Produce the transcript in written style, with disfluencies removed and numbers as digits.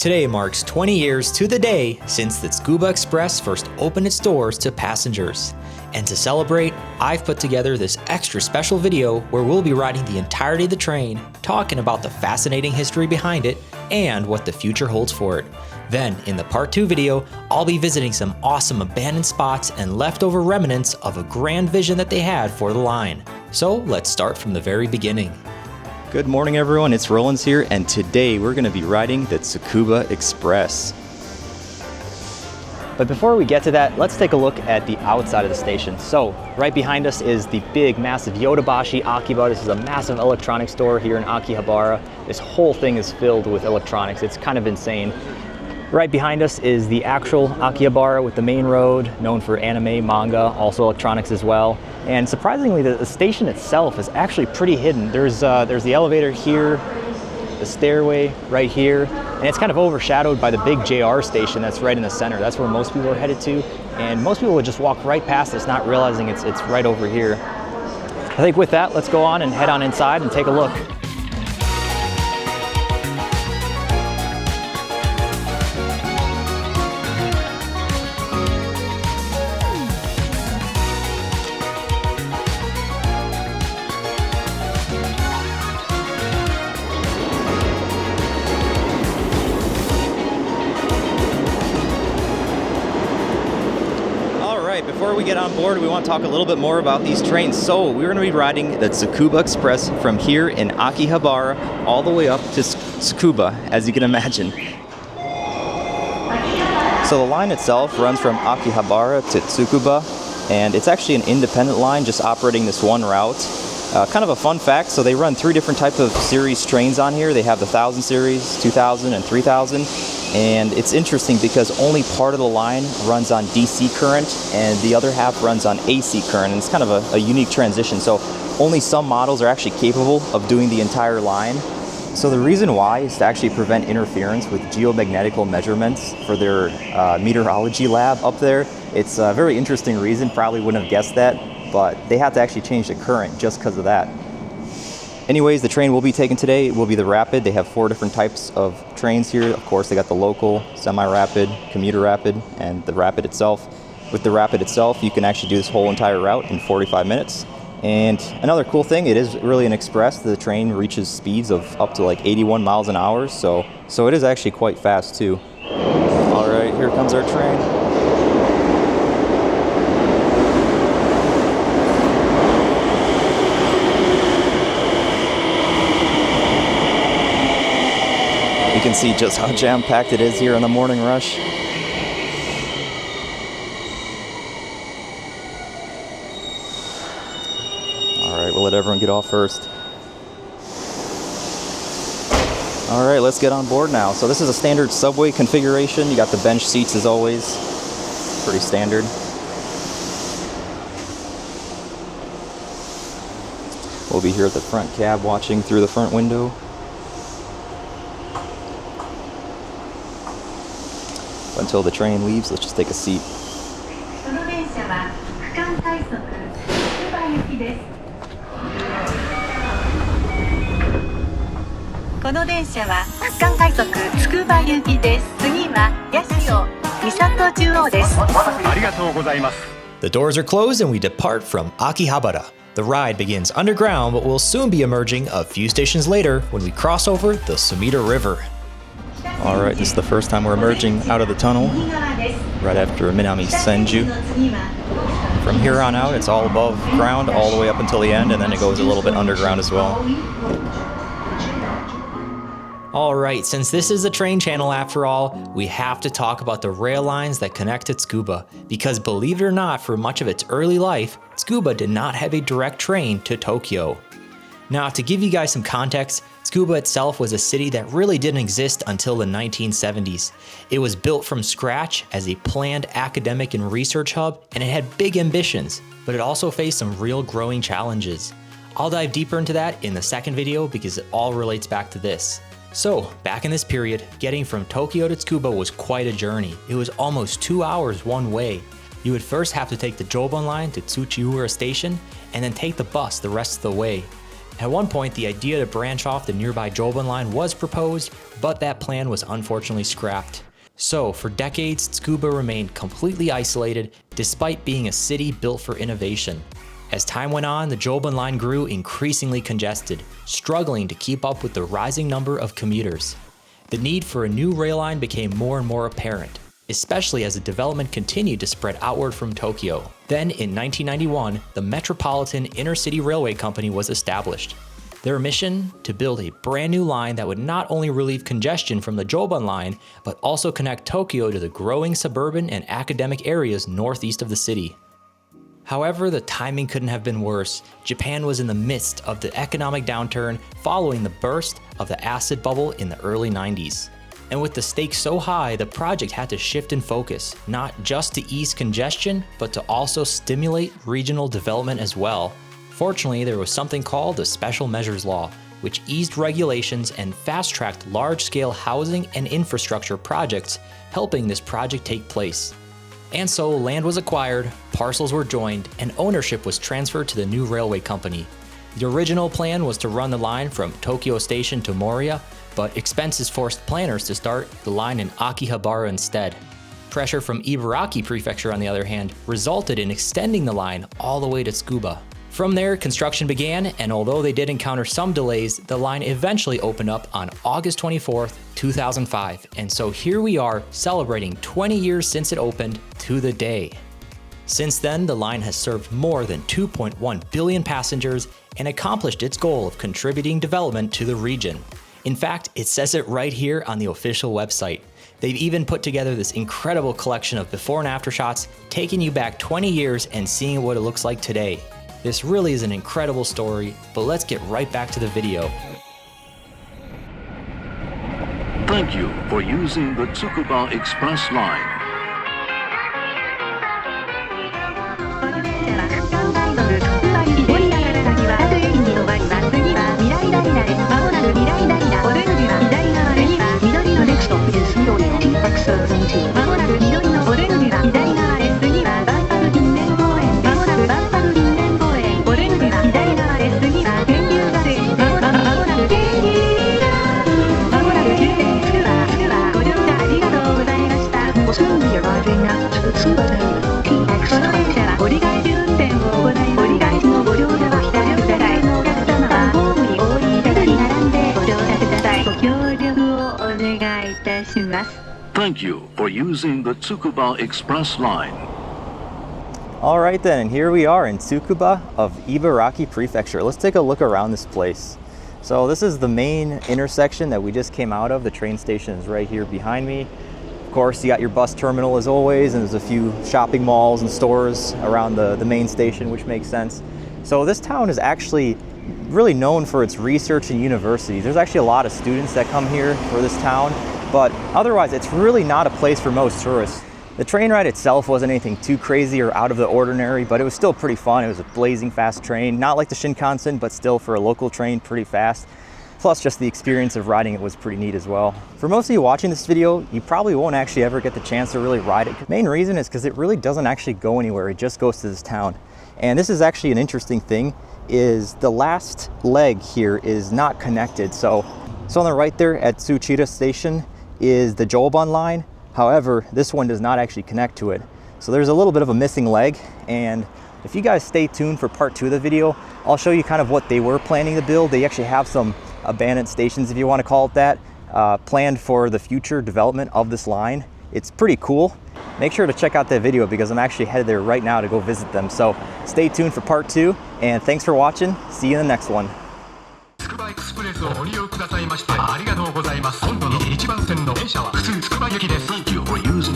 Today marks 20 years to the day since the Tsukuba Express first opened its doors to passengers. And to celebrate, I've put together this extra special video where we'll be riding the entirety of the train, talking about the fascinating history behind it and what the future holds for it. Then, in the part 2 video, I'll be visiting some awesome abandoned spots and leftover remnants of a grand vision that they had for the line. So let's start from the very beginning. Good morning everyone, it's Rollins here, and today we're going to be riding the Tsukuba Express. But before we get to that, let's take a look at the outside of the station. So, right behind us is the big, massive Yodobashi Akihabara. This is a massive electronics store here in Akihabara. This whole thing is filled with electronics. It's kind of insane. Right behind us is the actual Akihabara with the main road, known for anime, manga, also electronics as well. And surprisingly, the station itself is actually pretty hidden. There's the elevator here, the stairway right here, and it's kind of overshadowed by the big JR station that's right in the center. That's where most people are headed to, and most people would just walk right past this, not realizing it's right over here. I think with that, let's go on and head on inside and take a look. Before we get on board, we want to talk a little bit more about these trains. So we're going to be riding the Tsukuba Express from here in Akihabara all the way up to Tsukuba, as you can imagine. So the line itself runs from Akihabara to Tsukuba, and it's actually an independent line just operating this one route. Kind of a fun fact, so they run 3 different types of series trains on here. They have the 1000 series, 2000, and 3000. And it's interesting because only part of the line runs on DC current and the other half runs on AC current. And it's kind of a unique transition. So only some models are actually capable of doing the entire line. So the reason why is to actually prevent interference with geomagnetical measurements for their meteorology lab up there. It's a very interesting reason, probably wouldn't have guessed that, but they had to actually change the current just because of that. Anyways, the train we'll be taking today will be the Rapid. They have 4 different types of trains here. Of course, they got the local, semi-rapid, commuter rapid, and the Rapid itself. With the Rapid itself, you can actually do this whole entire route in 45 minutes. And another cool thing, it is really an express. The train reaches speeds of up to like 81 miles an hour, so it is actually quite fast too. All right, here comes our train. You can see just how jam-packed it is here in the morning rush. Alright, we'll let everyone get off first. Alright, let's get on board now. So this is a standard subway configuration. You got the bench seats as always. Pretty standard. We'll be here at the front cab watching through the front window. Until the train leaves, let's just take a seat. The doors are closed and we depart from Akihabara. The ride begins underground, but will soon be emerging a few stations later when we cross over the Sumida River. Alright, this is the first time we're emerging out of the tunnel, right after Minami Senju. From here on out, it's all above ground, all the way up until the end, and then it goes a little bit underground as well. Alright, since this is a train channel after all, we have to talk about the rail lines that connect to Tsukuba, because believe it or not, for much of its early life, Tsukuba did not have a direct train to Tokyo. Now, to give you guys some context, Tsukuba itself was a city that really didn't exist until the 1970s. It was built from scratch as a planned academic and research hub, and it had big ambitions, but it also faced some real growing challenges. I'll dive deeper into that in the second video because it all relates back to this. So, back in this period, getting from Tokyo to Tsukuba was quite a journey. It was almost 2 hours one way. You would first have to take the Joban line to Tsuchiura Station, and then take the bus the rest of the way. At one point, the idea to branch off the nearby Joban line was proposed, but that plan was unfortunately scrapped. So, for decades, Tsukuba remained completely isolated, despite being a city built for innovation. As time went on, the Joban line grew increasingly congested, struggling to keep up with the rising number of commuters. The need for a new rail line became more and more apparent, especially as the development continued to spread outward from Tokyo. Then, in 1991, the Metropolitan Intercity Railway Company was established. Their mission? To build a brand new line that would not only relieve congestion from the Joban line, but also connect Tokyo to the growing suburban and academic areas northeast of the city. However, the timing couldn't have been worse. Japan was in the midst of the economic downturn following the burst of the acid bubble in the early 90s. And with the stakes so high, the project had to shift in focus, not just to ease congestion, but to also stimulate regional development as well. Fortunately, there was something called the Special Measures Law, which eased regulations and fast-tracked large-scale housing and infrastructure projects, helping this project take place. And so land was acquired, parcels were joined, and ownership was transferred to the new railway company. The original plan was to run the line from Tokyo Station to Moriya, but expenses forced planners to start the line in Akihabara instead. Pressure from Ibaraki Prefecture, on the other hand, resulted in extending the line all the way to Tsukuba. From there, construction began, and although they did encounter some delays, the line eventually opened up on August 24th, 2005. And so here we are, celebrating 20 years since it opened to the day. Since then, the line has served more than 2.1 billion passengers and accomplished its goal of contributing development to the region. In fact, it says it right here on the official website. They've even put together this incredible collection of before and after shots, taking you back 20 years and seeing what it looks like today. This really is an incredible story, but let's get right back to the video. Thank you for using the Tsukuba Express line. ご協力をお願いいたします。Thank you for using the Tsukuba Express line. Alright then, and here we are in Tsukuba of Ibaraki Prefecture. Let's take a look around this place. So this is the main intersection that we just came out of. The train station is right here behind me. Of course, you got your bus terminal as always, and there's a few shopping malls and stores around the main station, which makes sense. So this town is actually really known for its research and universities. There's actually a lot of students that come here for this town, but otherwise it's really not a place for most tourists. The train ride itself wasn't anything too crazy or out of the ordinary, but it was still pretty fun. It was a blazing fast train, not like the Shinkansen, but still for a local train, pretty fast. Plus just the experience of riding it was pretty neat as well. For most of you watching this video, you probably won't actually ever get the chance to really ride it. The main reason is because it really doesn't actually go anywhere. It just goes to this town. And this is actually an interesting thing, is the last leg here is not connected. So on the right there at Tsuchida Station is the Joban line. However, this one does not actually connect to it. So there's a little bit of a missing leg, and if you guys stay tuned for part 2 of the video, I'll show you kind of what they were planning to build. They actually have some abandoned stations, if you want to call it that, planned for the future development of this line. It's pretty cool. Make sure to check out that video because I'm actually headed there right now to go visit them. So stay tuned for part 2, and thanks for watching. See you in the next one. Tsukuba Express をご利用くださいましてありがとうございます。今度の1番線の電車は普通つくば行きです。 Thank you for using